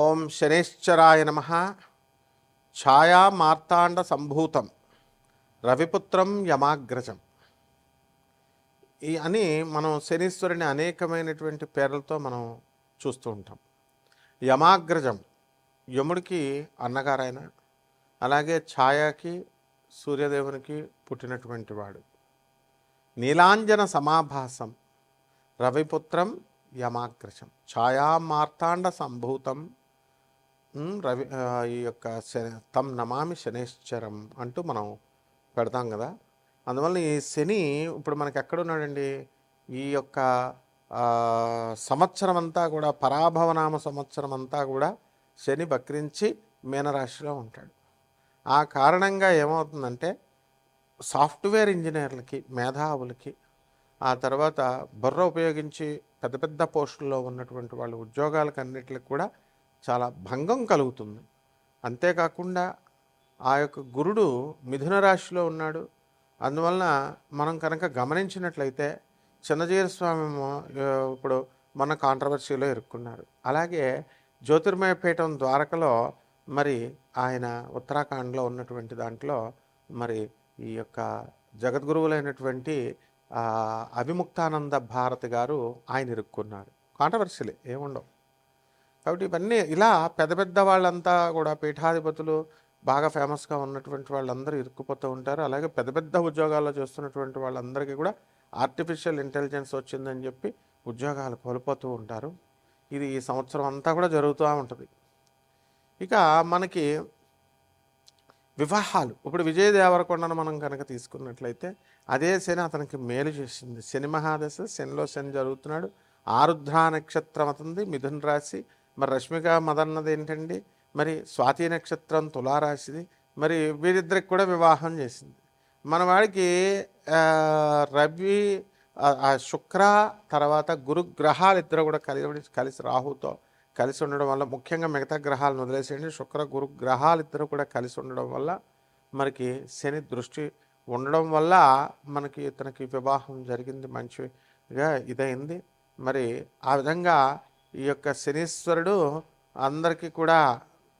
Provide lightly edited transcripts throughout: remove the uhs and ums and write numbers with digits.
ఓం శనేశ్చరాయ నమ. ఛాయా మార్తాండ సంభూతం రవిపుత్రం యమాగ్రజం అని మనం శనీశ్వరుని అనేకమైనటువంటి పేర్లతో మనం చూస్తూ ఉంటాం. యమాగ్రజం యముడికి అన్నగారైన, అలాగే ఛాయాకి సూర్యదేవునికి పుట్టినటువంటి వాడు. నీలాంజన సమాభాసం రవిపుత్రం యమాగ్రజం ఛాయా మార్తాండ సంభూతం రవి ఈ యొక్క తం నమామి శనేశ్వరం అంటూ మనం పెడతాం కదా. అందువల్ల ఈ శని ఇప్పుడు మనకి ఎక్కడున్నాడండి? ఈ యొక్క సంవత్సరం అంతా కూడా, పరాభవనామ సంవత్సరం అంతా కూడా శని వక్రించి మీనరాశిలో ఉంటాడు. ఆ కారణంగా ఏమవుతుందంటే సాఫ్ట్వేర్ ఇంజనీర్లకి, మేధావులకి, ఆ తర్వాత బుర్ర ఉపయోగించి పెద్ద పెద్ద పోస్టుల్లో ఉన్నటువంటి వాళ్ళ ఉద్యోగాలకు అన్నిటికి కూడా చాలా భంగం కలుగుతుంది. అంతేకాకుండా ఆ యొక్క గురుడు మిథున రాశిలో ఉన్నాడు. అందువలన మనం కనుక గమనించినట్లయితే చిన్నజీర స్వామి ఇప్పుడు మన కాంట్రవర్సీలో ఇరుక్కున్నారు. అలాగే జ్యోతిర్మయ పీఠం ద్వారకలో మరి ఆయన ఉత్తరాఖండ్లో ఉన్నటువంటి దాంట్లో మరి ఈ యొక్క జగద్గురువులైనటువంటి అవిముక్తానంద భారతి గారు ఆయన ఇరుక్కున్నారు. కాంట్రవర్సీలే ఏముండవు. కాబట్టి ఇవన్నీ ఇలా పెద్ద పెద్ద వాళ్ళంతా కూడా పీఠాధిపతులు, బాగా ఫేమస్గా ఉన్నటువంటి వాళ్ళందరూ ఇరుక్కుపోతూ ఉంటారు. అలాగే పెద్ద పెద్ద ఉద్యోగాల్లో చేస్తున్నటువంటి వాళ్ళందరికీ కూడా ఆర్టిఫిషియల్ ఇంటెలిజెన్స్ వచ్చిందని చెప్పి ఉద్యోగాలు కోల్పోతూ ఉంటారు. ఇది ఈ సంవత్సరం అంతా కూడా జరుగుతూ ఉంటుంది. ఇక మనకి వివాహాలు, ఇప్పుడు విజయ దేవరకొండను మనం కనుక తీసుకున్నట్లయితే అదే శని అతనికి మేలు చేసింది. శని మహాదశ, శనిలో శని జరుగుతున్నాడు. ఆరుద్ర నక్షత్రం అతనిది మిథున రాశి. మరి రష్మిక మదన్నది ఏంటండి? మరి స్వాతి నక్షత్రం తులారాశిది. మరి వీరిద్దరికి కూడా వివాహం చేసింది. మన వాడికి రవి, శుక్ర, తర్వాత గురుగ్రహాలు ఇద్దరు కూడా కలిసి రాహుతో కలిసి ఉండడం వల్ల, ముఖ్యంగా మిగతా గ్రహాలను వదిలేసేయండి, శుక్ర గురు గ్రహాలు ఇద్దరు కూడా కలిసి ఉండడం వల్ల మనకి శని దృష్టి ఉండడం వల్ల మనకి ఇతనికి వివాహం జరిగింది, మంచిగా ఇదైంది. మరి ఆ విధంగా ఈ యొక్క శనీశ్వరుడు అందరికీ కూడా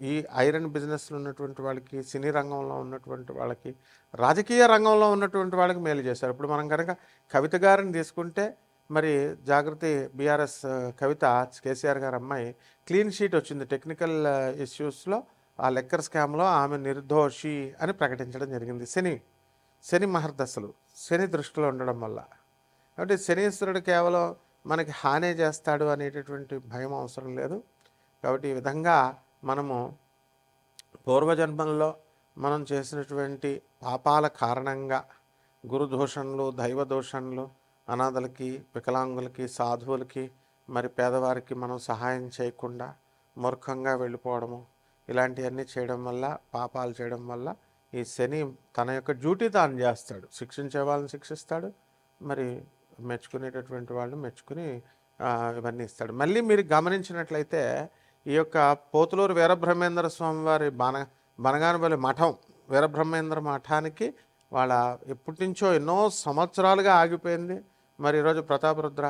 ఈ ఐరన్ బిజినెస్లో ఉన్నటువంటి వాళ్ళకి, సినీ రంగంలో ఉన్నటువంటి వాళ్ళకి, రాజకీయ రంగంలో ఉన్నటువంటి వాళ్ళకి మేలు చేశారు. ఇప్పుడు మనం కనుక కవిత గారిని తీసుకుంటే మరి జాగృతి బీఆర్ఎస్ కవిత, కేసీఆర్ గారు అమ్మాయి, క్లీన్ షీట్ వచ్చింది టెక్నికల్ ఇష్యూస్లో. ఆ లెక్కర్ స్కామ్లో ఆమె నిర్దోషి అని ప్రకటించడం జరిగింది. శని మహర్దశలు శని దృష్టిలో ఉండడం వల్ల. కాబట్టి శనీశ్వరుడు కేవలం మనకి హాని చేస్తాడు అనేటటువంటి భయం అవసరం లేదు. కాబట్టి ఈ విధంగా మనము పూర్వజన్మల్లో మనం చేసినటువంటి పాపాల కారణంగా గురుదోషణలు, దైవ దోషణలు, అనాథలకి, వికలాంగులకి, సాధువులకి, మరి పేదవారికి మనం సహాయం చేయకుండా మూర్ఖంగా వెళ్ళిపోవడము, ఇలాంటివన్నీ చేయడం వల్ల, పాపాలు చేయడం వల్ల ఈ శని తన యొక్క డ్యూటీ తాను చేస్తాడు. శిక్షించే వాళ్ళని శిక్షిస్తాడు, మరి మెచ్చుకునేటటువంటి వాళ్ళు మెచ్చుకుని ఇవన్నీ ఇస్తాడు. మళ్ళీ మీరు గమనించినట్లయితే ఈ యొక్క పోతులూరు వీరబ్రహ్మేంద్ర స్వామి వారి బనగానపల్లి మఠం, వీరబ్రహ్మేంద్ర మఠానికి వాళ్ళ ఎప్పటి నుంచో ఎన్నో సంవత్సరాలుగా ఆగిపోయింది. మరి ఈరోజు ప్రతాపరుద్ర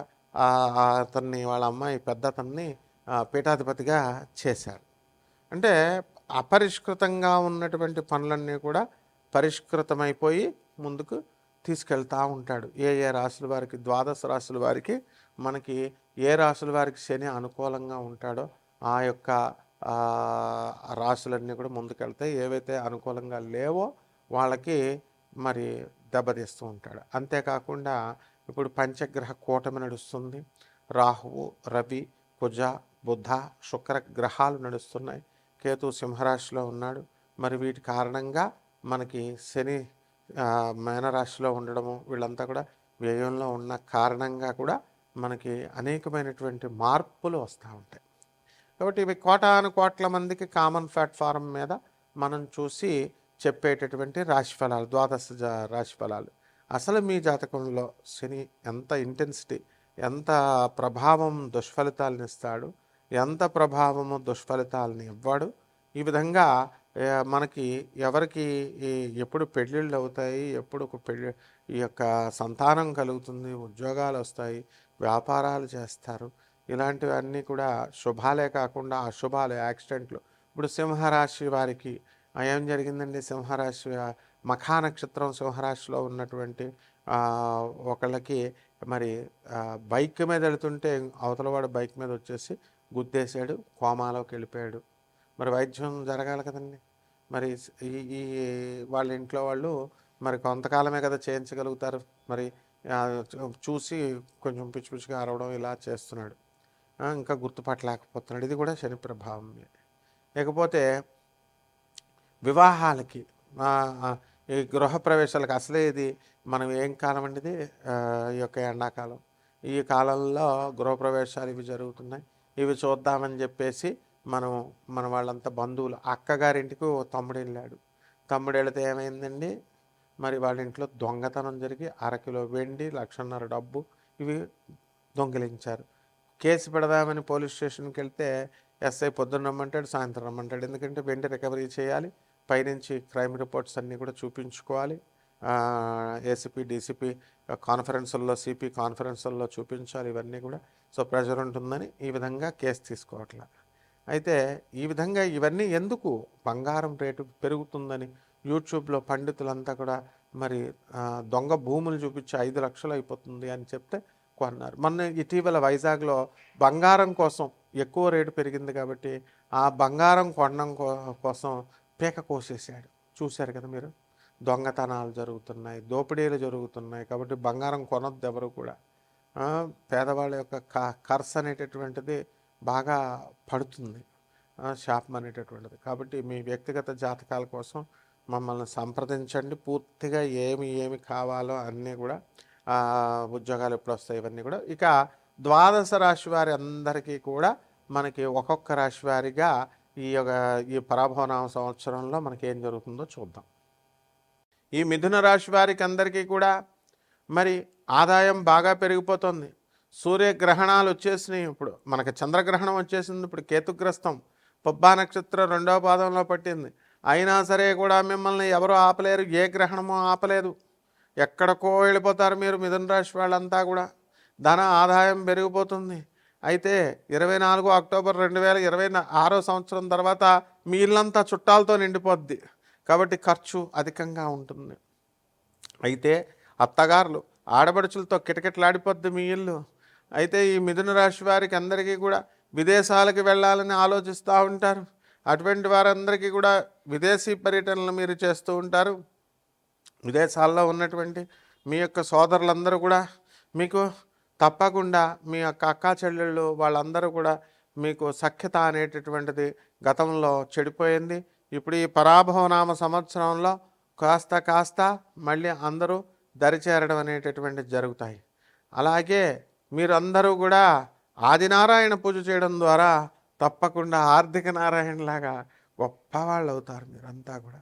అతన్ని, వాళ్ళ అమ్మాయి పెద్ద అతన్ని పీఠాధిపతిగా చేశారు. అంటే అపరిష్కృతంగా ఉన్నటువంటి పనులన్నీ కూడా పరిష్కృతమైపోయి ముందుకు తీసుకెళ్తూ ఉంటాడు. ఏ రాశుల వారికి, ద్వాదశ రాశుల వారికి, మనకి ఏ రాశుల వారికి శని అనుకూలంగా ఉంటాడో ఆ యొక్క రాశులన్నీ కూడా ముందుకెళ్తాయి. ఏవైతే అనుకూలంగా లేవో వాళ్ళకి మరి దెబ్బతీస్తూ ఉంటాడు. అంతేకాకుండా ఇప్పుడు పంచగ్రహ కూటమి నడుస్తుంది. రాహువు, రవి, కుజ, బుధ, శుక్ర గ్రహాలు నడుస్తున్నాయి. కేతు సింహరాశిలో ఉన్నాడు. మరి వీటి కారణంగా మనకి శని మేనరాశిలో ఉండడము, వీళ్ళంతా కూడా వ్యయంలో ఉన్న కారణంగా కూడా మనకి అనేకమైనటువంటి మార్పులు వస్తూ ఉంటాయి. కాబట్టి ఇవి కోటాను కోట్ల మందికి కామన్ ప్లాట్ఫారం మీద మనం చూసి చెప్పేటటువంటి రాశిఫలాలు, ద్వాదశ రాశిఫలాలు. అసలు మీ జాతకంలో శని ఎంత ఇంటెన్సిటీ, ఎంత ప్రభావం దుష్ఫలితాలను ఇస్తాడు, ఎంత ప్రభావము దుష్ఫలితాలను ఇవ్వడు, ఈ విధంగా మనకి ఎవరికి ఎప్పుడు పెళ్ళిళ్ళు అవుతాయి, ఎప్పుడు ఈ యొక్క సంతానం కలుగుతుంది, ఉద్యోగాలు వస్తాయి, వ్యాపారాలు చేస్తారు, ఇలాంటివన్నీ కూడా శుభాలే కాకుండా అశుభాలు, యాక్సిడెంట్లు. ఇప్పుడు సింహరాశి వారికి ఏం జరిగిందండి? సింహరాశి మఖా నక్షత్రం సింహరాశిలో ఉన్నటువంటి ఒకళ్ళకి మరి బైక్ మీద వెళుతుంటే అవతలవాడు బైక్ మీద వచ్చేసి గుద్దేశాడు, కోమాలోకి వెళ్ళిపోయాడు. మరి వైద్యం జరగాలి కదండి. మరి ఈ ఈ వాళ్ళ ఇంట్లో వాళ్ళు మరి కొంతకాలమే కదా చేయించగలుగుతారు. మరి చూసి కొంచెం పిచ్చి పిచ్చిగా అరవడం ఇలా చేస్తున్నాడు. ఇంకా గుర్తుపట్టలేకపోతున్నాడు. ఇది కూడా శని ప్రభావమే. లేకపోతే వివాహాలకి ఈ గృహప్రవేశాలకు అసలే ఇది మనం ఏం కాలం అండి ఇది, ఈ యొక్క ఎండాకాలం. ఈ కాలంలో గృహప్రవేశాలు ఇవి జరుగుతున్నాయి. ఇవి చూద్దామని చెప్పేసి మన వాళ్ళంతా బంధువులు, అక్కగారింటికి తమ్ముడు వెళ్ళాడు. తమ్ముడు వెళితే ఏమైందండి? మరి వాళ్ళ ఇంట్లో దొంగతనం జరిగి 1/2 కిలో వెండి, 1,50,000 డబ్బు ఇవి దొంగిలించారు. కేసు పెడదామని పోలీస్ స్టేషన్కి వెళ్తే ఎస్ఐ పొద్దున్న రమ్మంటాడు, సాయంత్రం రమ్మంటాడు. ఎందుకంటే వెండి రికవరీ చేయాలి, పైనుంచి క్రైమ్ రిపోర్ట్స్ అన్నీ కూడా చూపించుకోవాలి. ఏసీపీ, డీసీపీ కాన్ఫరెన్సుల్లో, సిపి కాన్ఫరెన్సుల్లో చూపించాలి ఇవన్నీ కూడా. సో ప్రెజర్ ఉంటుందని ఈ విధంగా కేసు తీసుకోవట్లా. అయితే ఈ విధంగా ఇవన్నీ ఎందుకు? బంగారం రేటు పెరుగుతుందని యూట్యూబ్లో పండితులంతా కూడా మరి దొంగ భూములు చూపించి 5 లక్షలు అయిపోతుంది అని చెప్తే కొన్నారు. మొన్న ఇటీవల వైజాగ్లో బంగారం కోసం ఎక్కువ రేటు పెరిగింది కాబట్టి ఆ బంగారం కొనడం కోసం పీక కోసేసాడు. చూశారు కదా మీరు. దొంగతనాలు జరుగుతున్నాయి, దోపిడీలు జరుగుతున్నాయి. కాబట్టి బంగారం కొనొద్దు ఎవరు కూడా. పేదవాళ్ళ యొక్క ఖర్చు అనేటటువంటిది బాగా పడుతుంది, శాపం అనేటటువంటిది. కాబట్టి మీ వ్యక్తిగత జాతకాల కోసం మమ్మల్ని సంప్రదించండి. పూర్తిగా ఏమి కావాలో అన్నీ కూడా, ఉద్యోగాలు ఎప్పుడు వస్తాయి ఇవన్నీ కూడా. ఇక 12 రాశి వారి అందరికీ కూడా మనకి ఒక్కొక్క రాశి వారిగా ఈ పరాభవనామ సంవత్సరంలో మనకి ఏం జరుగుతుందో చూద్దాం. ఈ మిథున రాశి వారికి అందరికీ కూడా మరి ఆదాయం బాగా పెరిగిపోతుంది. సూర్యగ్రహణాలు వచ్చేసినాయి. ఇప్పుడు మనకి చంద్రగ్రహణం వచ్చేసింది. ఇప్పుడు కేతుగ్రస్తం పుబ్బా నక్షత్రం 2వ పాదంలో పట్టింది. అయినా సరే కూడా మిమ్మల్ని ఎవరు ఆపలేరు, ఏ గ్రహణమో ఆపలేదు. ఎక్కడికో వెళ్ళిపోతారు మీరు మిథున రాశి వాళ్ళంతా కూడా. ధన ఆదాయం పెరిగిపోతుంది. అయితే 24 అక్టోబర్ 2026 సంవత్సరం తర్వాత మీ ఇల్లంతా చుట్టాలతో నిండిపోద్ది. కాబట్టి ఖర్చు అధికంగా ఉంటుంది. అయితే అత్తగారులు, ఆడపడుచులతో కిటకిటలాడిపోద్ది మీ ఇల్లు. అయితే ఈ మిథున రాశి వారికి అందరికీ కూడా విదేశాలకు వెళ్ళాలని ఆలోచిస్తూ ఉంటారు. అటువంటి వారందరికీ కూడా విదేశీ పర్యటనలు మీరు చేస్తూ ఉంటారు. విదేశాల్లో ఉన్నటువంటి మీ యొక్క సోదరులందరూ కూడా మీకు తప్పకుండా, మీ యొక్క అక్కా చెల్లెళ్ళు వాళ్ళందరూ కూడా మీకు సఖ్యత అనేటటువంటిది గతంలో చెడిపోయింది. ఇప్పుడు ఈ పరాభవనామ సంవత్సరంలో కాస్త మళ్ళీ అందరూ దరిచేరడం అనేటటువంటిది జరుగుతాయి. అలాగే మీరందరూ కూడా ఆదినారాయణ పూజ చేయడం ద్వారా తప్పకుండా ఆర్థిక నారాయణలాగా గొప్పవాళ్ళు అవుతారు మీరంతా కూడా.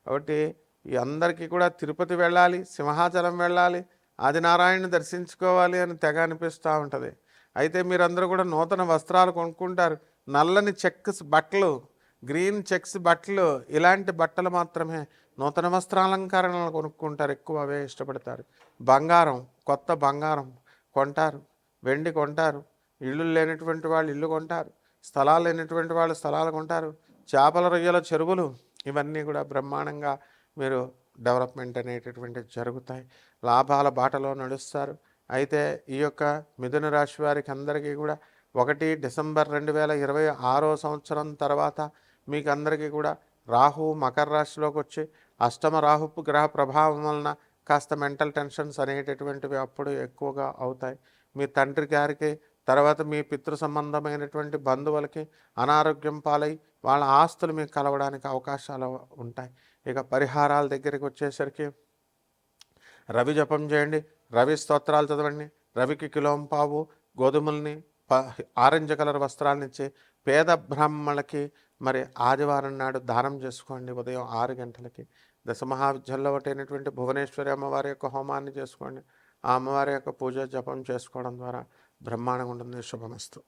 కాబట్టి ఈ అందరికీ కూడా తిరుపతి వెళ్ళాలి, సింహాచలం వెళ్ళాలి, ఆదినారాయణని దర్శించుకోవాలి అని తెగ అనిపిస్తూ ఉంటుంది. అయితే మీరందరూ కూడా నూతన వస్త్రాలు కొనుక్కుంటారు. నల్లని చెక్స్ బట్టలు, గ్రీన్ చెక్స్ బట్టలు, ఇలాంటి బట్టలు మాత్రమే నూతన వస్త్రాలంకరణలు కొనుక్కుంటారు. ఎక్కువ అవే ఇష్టపడతారు. బంగారం, కొత్త బంగారం కొంటారు, వెండి కొంటారు. ఇళ్ళు లేనటువంటి వాళ్ళు ఇల్లు కొంటారు, స్థలాలు లేనటువంటి వాళ్ళు స్థలాలు కొంటారు. చేపల రొయ్యల చెరువులు ఇవన్నీ కూడా బ్రహ్మాండంగా మీరు డెవలప్మెంట్ అనేటటువంటివి జరుగుతాయి. లాభాల బాటలో నడుస్తారు. అయితే ఈ యొక్క మిథున రాశి వారికి అందరికీ కూడా 1 డిసెంబర్ 2026 సంవత్సరం తర్వాత మీకు అందరికీ కూడా రాహు మకర రాశిలోకి వచ్చి అష్టమ రాహుపు గ్రహ ప్రభావం వలన కాస్త మెంటల్ టెన్షన్స్ అనేటటువంటివి అప్పుడు ఎక్కువగా అవుతాయి. మీ తండ్రి గారికి, తర్వాత మీ పితృ సంబంధమైనటువంటి బంధువులకి అనారోగ్యం పాలై వాళ్ళ ఆస్తులు మీకు కలవడానికి అవకాశాలు ఉంటాయి. ఇక పరిహారాల దగ్గరికి వచ్చేసరికి రవి జపం చేయండి, రవి స్తోత్రాలు చదవండి, రవికి కిలోంపావు గోధుమల్ని, ఆరెంజ్ కలర్ వస్త్రాలను ఇచ్చి పేద బ్రాహ్మణులకి మరి ఆదివారం నాడు దానం చేసుకోండి. ఉదయం 6 గంటలకి దశమహావిద్యల్లో ఒకటైనటువంటి భువనేశ్వరి అమ్మవారి యొక్క హోమాన్ని చేసుకోండి. ఆ అమ్మవారి యొక్క పూజ జపం చేసుకోవడం ద్వారా బ్రహ్మాండంగా ఉంటుంది. శుభమస్తు.